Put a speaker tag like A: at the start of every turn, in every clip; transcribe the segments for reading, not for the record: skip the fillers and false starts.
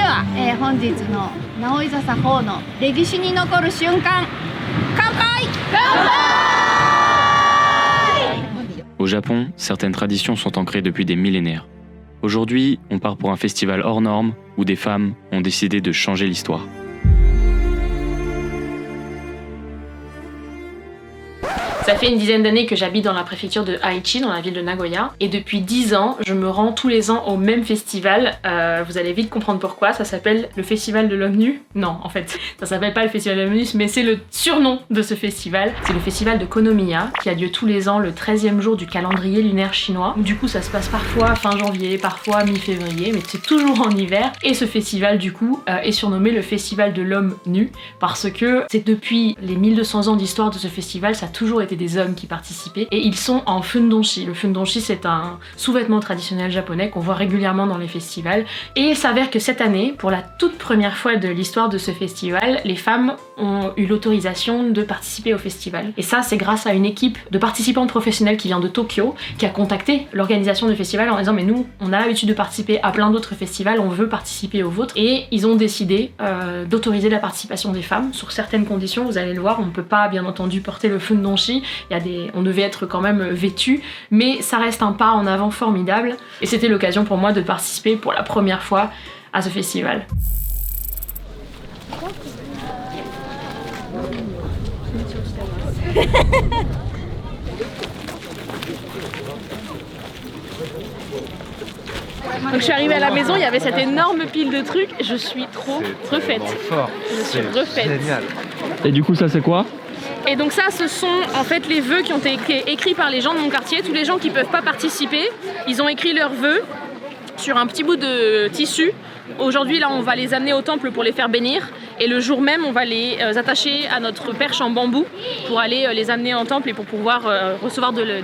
A: は、本日の直井笹4の歴史に残る瞬間、乾杯！Au
B: Japon, certaines traditions sont ancrées depuis des millénaires. Aujourd'hui, on part pour un festival hors norme où des femmes ont décidé de changer l'histoire.
C: Ça fait une dizaine d'années que j'habite dans la préfecture de Aichi, dans la ville de Nagoya. Et depuis 10 ans, je me rends tous les ans au même festival. Vous allez vite comprendre pourquoi. Ça s'appelle le Festival de l'Homme Nu. Non, en fait, ça s'appelle pas le Festival de l'Homme Nu, mais c'est le surnom de ce festival. C'est le festival de Konomiya, qui a lieu tous les ans le 13e jour du calendrier lunaire chinois. Du coup, ça se passe parfois fin janvier, parfois mi-février, mais c'est toujours en hiver. Et ce festival, du coup, est surnommé le Festival de l'Homme Nu, parce que c'est depuis les 1200 ans d'histoire de ce festival, ça a toujours été des hommes qui participaient et ils sont en fundonshi. Le fundonshi, c'est un sous-vêtement traditionnel japonais qu'on voit régulièrement dans les festivals et il s'avère que cette année, pour la toute première fois de l'histoire de ce festival, les femmes ont eu l'autorisation de participer au festival. Et ça, c'est grâce à une équipe de participantes professionnelles qui vient de Tokyo, qui a contacté l'organisation du festival en disant mais nous, on a l'habitude de participer à plein d'autres festivals, on veut participer au vôtre. Et ils ont décidé d'autoriser la participation des femmes sur certaines conditions. Vous allez le voir, on ne peut pas bien entendu porter le fundonshi. On devait être quand même vêtus, mais ça reste un pas en avant formidable. Et c'était l'occasion pour moi de participer pour la première fois à ce festival. Donc je suis arrivée à la maison, il y avait cette énorme pile de trucs, je suis trop refaite. Je suis refaite.
D: Génial.
B: Et du coup, ça c'est quoi ?
C: Et donc ça, ce sont en fait les vœux qui ont été écrits par les gens de mon quartier. Tous les gens qui ne peuvent pas participer, ils ont écrit leurs vœux sur un petit bout de tissu. Aujourd'hui, là, on va les amener au temple pour les faire bénir. Et le jour même, on va les attacher à notre perche en bambou pour aller les amener en temple et pour pouvoir recevoir de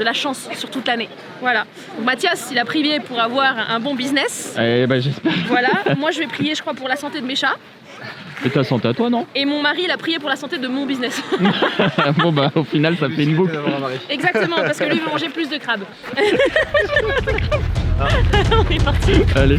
C: la chance sur toute l'année. Voilà. Donc, Mathias, il a prié pour avoir un bon business.
B: Eh ben, j'espère.
C: Voilà. Moi, je vais prier, je crois, pour la santé de mes chats.
B: Et ta santé à toi, non ?
C: Et mon mari, il a prié pour la santé de mon business.
B: Bon bah au final ça fait une boucle.
C: Exactement, parce que lui veut manger plus de crabes. On est parti.
B: Allez.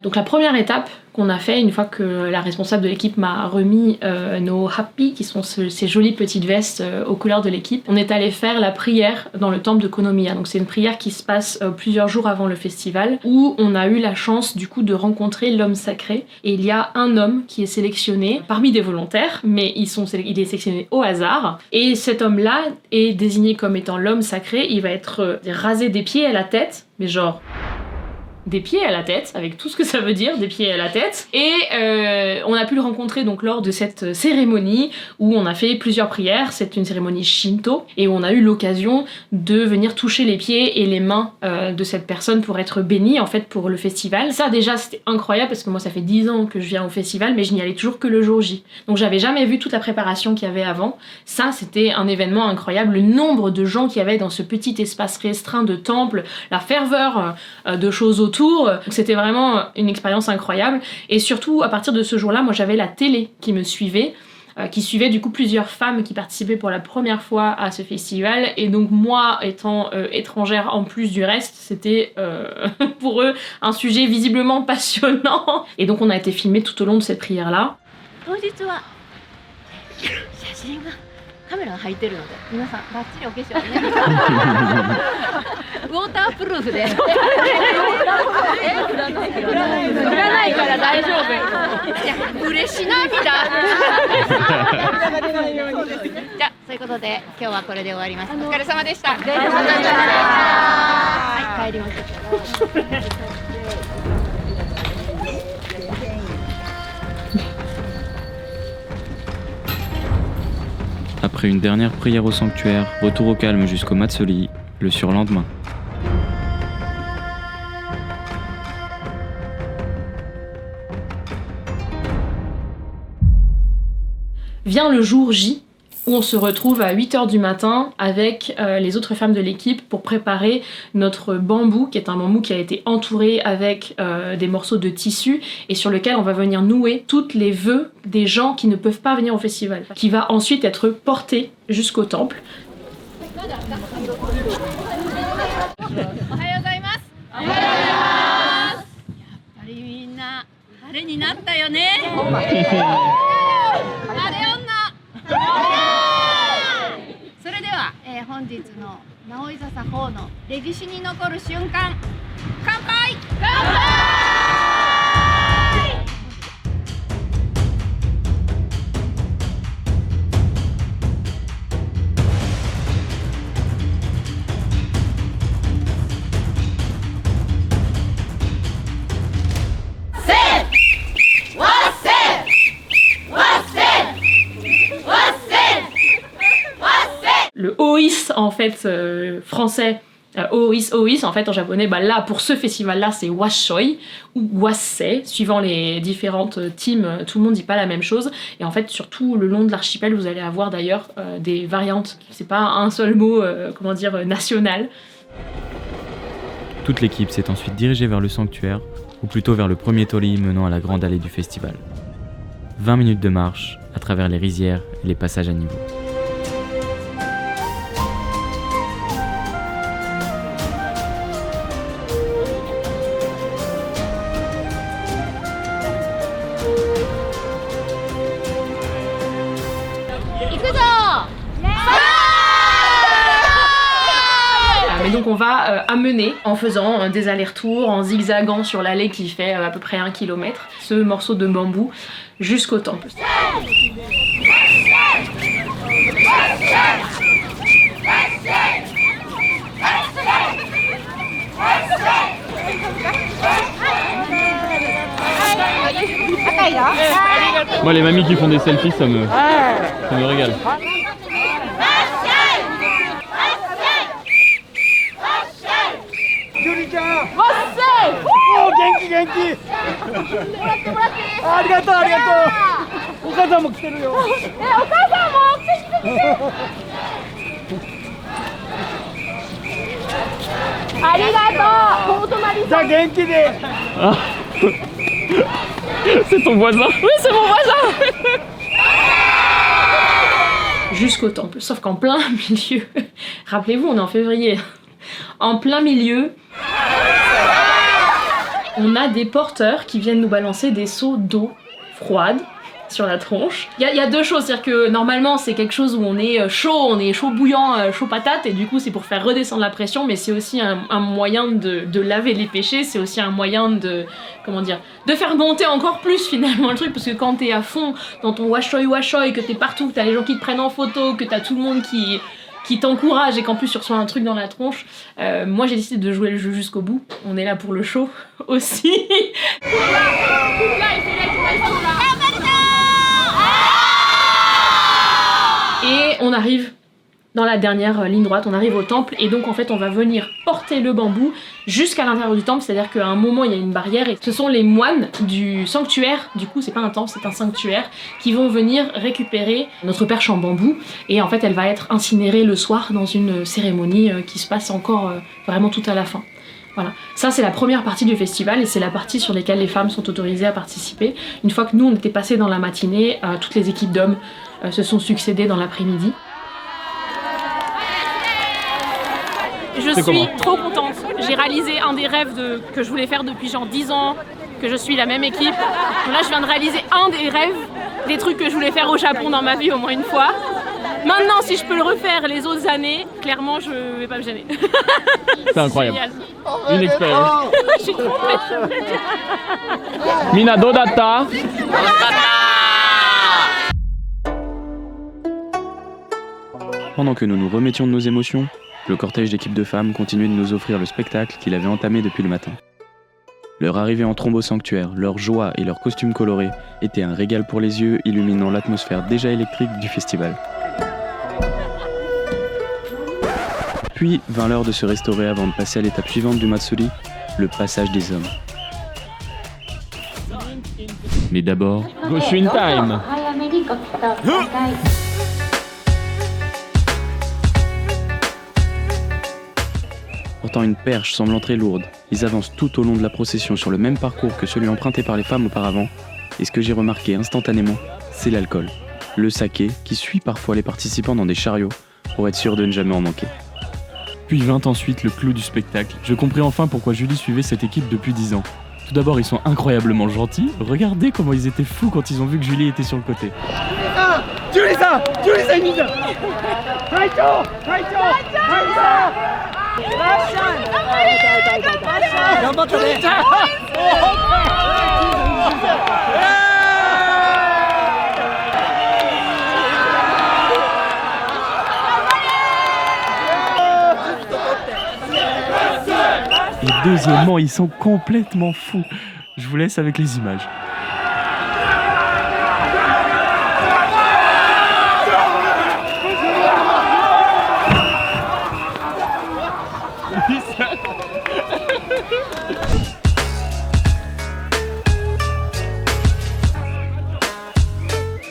B: Donc la première étape qu'on a fait, une fois que la responsable de l'équipe m'a remis nos happy, qui sont ces jolies petites vestes aux couleurs de l'équipe, on est allé faire la prière dans le temple de Konomiya. Donc c'est une prière qui se passe plusieurs jours avant le festival, où on a eu la chance du coup de rencontrer l'homme sacré. Et il y a un homme qui est sélectionné parmi des volontaires, mais il est sélectionné au hasard. Et cet homme-là est désigné comme étant l'homme sacré. Il va être rasé des pieds à la tête, mais genre... des pieds à la tête, avec tout ce que ça veut dire, des pieds à la tête. Et on a pu le rencontrer donc lors de cette cérémonie où on a fait plusieurs prières. C'est une cérémonie Shinto et où on a eu l'occasion de venir toucher les pieds et les mains de cette personne pour être bénie en fait pour le festival. Ça déjà c'était incroyable parce que moi ça fait 10 ans que je viens au festival mais je n'y allais toujours que le jour J. Donc j'avais jamais vu toute la préparation qu'il y avait avant. Ça c'était un événement incroyable. Le nombre de gens qu'il y avait dans ce petit espace restreint de temple, la ferveur de choses autour. C'était vraiment une expérience incroyable et surtout à partir de ce jour-là, moi j'avais la télé qui me suivait, qui suivait du coup plusieurs femmes qui participaient pour la première fois à ce festival et donc moi étant étrangère en plus du reste, c'était pour eux un sujet visiblement passionnant et donc on a été filmés tout au long de cette prière-là.
A: カメラが入ってるので皆さんバッチリお化粧ねウォータープルーフでいらないから大丈夫いや嬉し涙じゃあそういうことで今日はこれで終わりますお疲れ様でしたはい帰りましょう
B: Après une dernière prière au sanctuaire, retour au calme jusqu'au Matsuri, le surlendemain. Vient
C: le jour J,
B: où on se retrouve à 8h du matin avec les autres femmes de l'équipe pour préparer notre bambou, qui est un bambou qui a été entouré avec des morceaux de tissu et sur lequel on va venir nouer toutes les vœux des gens qui ne peuvent pas venir au festival, qui va ensuite être porté jusqu'au temple.
A: おはようございます。おはようございます。やっぱりみんな晴れになったよね。晴れ女。それでは、本日の直井笹4の歴史に残る瞬間、乾杯。乾杯。
B: Le ois en fait français, ois en fait en japonais, bah là pour ce festival là c'est wassoi ou wassai, suivant les différentes teams, tout le monde dit pas la même chose et en fait sur tout le long de l'archipel vous allez avoir d'ailleurs des variantes, c'est pas un seul mot comment dire national.
D: Toute l'équipe s'est ensuite dirigée vers le sanctuaire, ou plutôt vers le premier torii menant à la grande allée du festival. 20 minutes de marche à travers les rizières et les passages à niveau.
B: Mais donc on va amener en faisant des allers-retours, en zigzagant sur l'allée qui fait à peu près 1 km, ce morceau de bambou jusqu'au temple.
D: Moi les mamies qui font des selfies ça me régale. Ah. C'est ton voisin?
B: Oui, c'est mon voisin. Jusqu'au temple, sauf qu'en plein milieu, rappelez-vous, on est en février, en plein milieu, on a des porteurs qui viennent nous balancer des seaux d'eau froide sur la tronche. Il y a deux choses, c'est-à-dire que normalement c'est quelque chose où on est chaud bouillant, chaud patate, et du coup c'est pour faire redescendre la pression, mais c'est aussi un moyen de laver les péchés, c'est aussi un moyen de, comment dire, de faire monter encore plus finalement le truc, parce que quand t'es à fond dans ton washoy, que t'es partout, que t'as les gens qui te prennent en photo, que t'as tout le monde qui t'encourage et qu'en plus tu reçois un truc dans la tronche, moi j'ai décidé de jouer le jeu jusqu'au bout. On est là pour le show aussi. Et on arrive dans la dernière ligne droite, on arrive au temple et donc en fait on va venir porter le bambou jusqu'à l'intérieur du temple, c'est-à-dire qu'à un moment il y a une barrière et ce sont les moines du sanctuaire, du coup c'est pas un temple, c'est un sanctuaire, qui vont venir récupérer notre perche en bambou et en fait elle va être incinérée le soir dans une cérémonie qui se passe encore vraiment tout à la fin. Voilà, ça c'est la première partie du festival et c'est la partie sur laquelle les femmes sont autorisées à participer. Une fois que nous on était passés dans la matinée, toutes les équipes d'hommes se sont succédées dans l'après-midi.
C: Je suis trop contente. J'ai réalisé un des rêves que je voulais faire depuis genre 10 ans, que je suis la même équipe. Donc là, je viens de réaliser un des rêves, des trucs que je voulais faire au Japon dans ma vie au moins une fois. Maintenant, si je peux le refaire les autres années, clairement, je vais pas me gêner.
D: C'est incroyable.
C: Génial.
D: Une expérience.
C: Je suis trop prête.
D: Mina dodatta. Pendant que nous nous remettions de nos émotions, le cortège d'équipes de femmes continuait de nous offrir le spectacle qu'il avait entamé depuis le matin. Leur arrivée en trombe au sanctuaire, leur joie et leurs costumes colorés étaient un régal pour les yeux, illuminant l'atmosphère déjà électrique du festival. Puis vint l'heure de se restaurer avant de passer à l'étape suivante du Matsuri, le passage des hommes. Mais d'abord, Goshuin Time! Portant une perche semblant très lourde, ils avancent tout au long de la procession sur le même parcours que celui emprunté par les femmes auparavant. Et ce que j'ai remarqué instantanément, c'est l'alcool. Le saké, qui suit parfois les participants dans des chariots, pour être sûr de ne jamais en manquer.
E: Puis vint ensuite le clou du spectacle. Je compris enfin pourquoi Julie suivait cette équipe depuis 10 ans. Tout d'abord, ils sont incroyablement gentils. Regardez comment ils étaient fous quand ils ont vu que Julie était sur le côté. Et deuxièmement, ils sont complètement fous. Je vous laisse avec les images.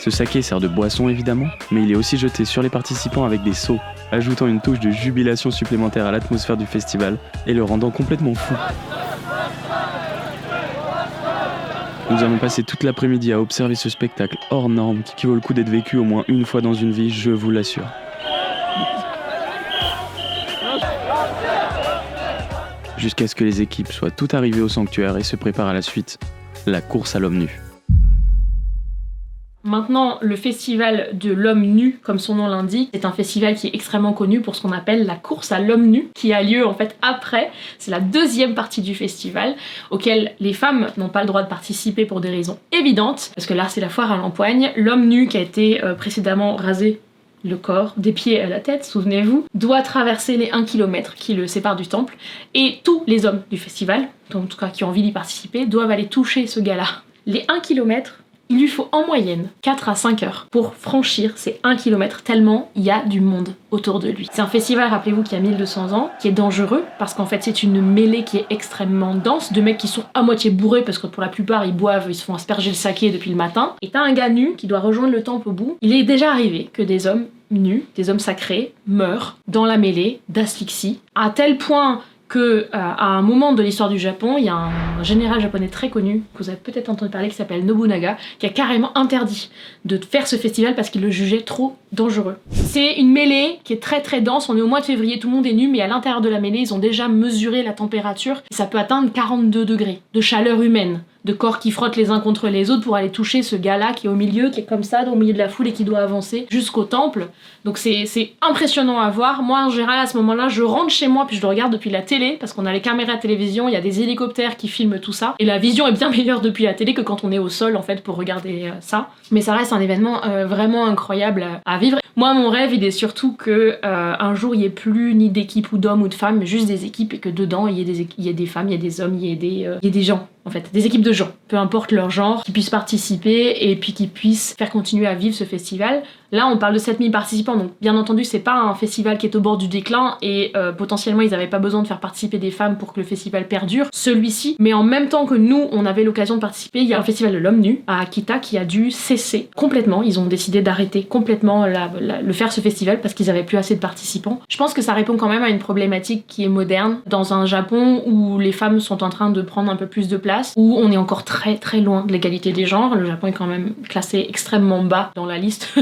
D: Ce saké sert de boisson évidemment, mais il est aussi jeté sur les participants avec des seaux, ajoutant une touche de jubilation supplémentaire à l'atmosphère du festival et le rendant complètement fou. Nous avons passé toute l'après-midi à observer ce spectacle hors norme qui vaut le coup d'être vécu au moins une fois dans une vie, je vous l'assure. Jusqu'à ce que les équipes soient toutes arrivées au sanctuaire et se préparent à la suite, la course à l'homme nu.
B: Maintenant, le festival de l'homme nu, comme son nom l'indique, c'est un festival qui est extrêmement connu pour ce qu'on appelle la course à l'homme nu, qui a lieu en fait après. C'est la deuxième partie du festival, auquel les femmes n'ont pas le droit de participer pour des raisons évidentes, parce que là c'est la foire à l'empoigne. L'homme nu qui a été précédemment rasé le corps, des pieds à la tête, souvenez-vous, doit traverser les 1 km qui le séparent du temple, et tous les hommes du festival, en tout cas qui ont envie d'y participer, doivent aller toucher ce gars-là. Les 1 km, il lui faut en moyenne 4 à 5 heures pour franchir ces 1 km, tellement il y a du monde autour de lui. C'est un festival, rappelez-vous, qui a 1200 ans, qui est dangereux, parce qu'en fait c'est une mêlée qui est extrêmement dense, de mecs qui sont à moitié bourrés, parce que pour la plupart ils boivent, ils se font asperger le saké depuis le matin, et t'as un gars nu qui doit rejoindre le temple au bout. Il est déjà arrivé que des hommes nus, des hommes sacrés, meurent dans la mêlée d'asphyxie, à tel point que à un moment de l'histoire du Japon, il y a un général japonais très connu, que vous avez peut-être entendu parler, qui s'appelle Nobunaga, qui a carrément interdit de faire ce festival parce qu'il le jugeait trop dangereux. C'est une mêlée qui est très très dense, on est au mois de février, tout le monde est nu, mais à l'intérieur de la mêlée, ils ont déjà mesuré la température, et ça peut atteindre 42 degrés de chaleur humaine, de corps qui frottent les uns contre les autres pour aller toucher ce gars-là qui est au milieu, qui est comme ça, au milieu de la foule et qui doit avancer jusqu'au temple. Donc c'est impressionnant à voir. Moi en général à ce moment-là, je rentre chez moi puis je le regarde depuis la télé parce qu'on a les caméras de télévision, il y a des hélicoptères qui filment tout ça et la vision est bien meilleure depuis la télé que quand on est au sol en fait pour regarder ça. Mais ça reste un événement vraiment incroyable à vivre. Moi mon rêve il est surtout que un jour il n'y ait plus ni d'équipe ou d'hommes ou de femmes, mais juste des équipes et que dedans il y ait des femmes, il y ait des hommes, il y ait des gens. En fait, des équipes de gens, peu importe leur genre, qui puissent participer et puis qui puissent faire continuer à vivre ce festival. Là, on parle de 7000 participants, donc bien entendu, c'est pas un festival qui est au bord du déclin et potentiellement, ils avaient pas besoin de faire participer des femmes pour que le festival perdure. Celui-ci, mais en même temps que nous, on avait l'occasion de participer, il y a un festival de l'homme nu à Akita qui a dû cesser complètement. Ils ont décidé d'arrêter complètement le faire ce festival parce qu'ils avaient plus assez de participants. Je pense que ça répond quand même à une problématique qui est moderne dans un Japon où les femmes sont en train de prendre un peu plus de place, où on est encore très très loin de l'égalité des genres. Le Japon est quand même classé extrêmement bas dans la liste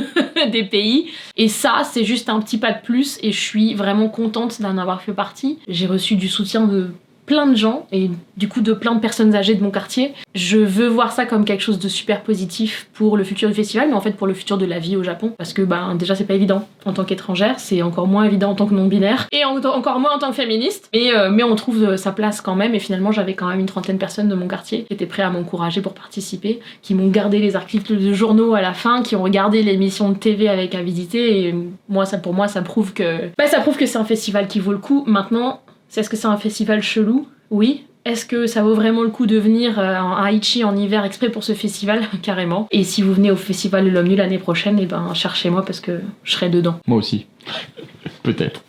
B: des pays. Et ça, c'est juste un petit pas de plus et je suis vraiment contente d'en avoir fait partie. J'ai reçu du soutien de plein de gens et du coup de plein de personnes âgées de mon quartier. Je veux voir ça comme quelque chose de super positif pour le futur du festival, mais en fait pour le futur de la vie au Japon, parce que déjà c'est pas évident en tant qu'étrangère, c'est encore moins évident en tant que non-binaire et encore moins en tant que féministe, mais on trouve sa place quand même. Et finalement j'avais quand même une 30aine de personnes de mon quartier qui étaient prêts à m'encourager pour participer, qui m'ont gardé les articles de journaux à la fin, qui ont regardé l'émission de TV avec à visiter, et pour moi ça prouve que c'est un festival qui vaut le coup. Maintenant, est-ce que c'est un festival chelou? Oui. Est-ce que ça vaut vraiment le coup de venir à Aichi en hiver exprès pour ce festival? Carrément. Et si vous venez au festival de l'homme nu l'année prochaine, cherchez-moi parce que je serai dedans.
E: Moi aussi. Peut-être.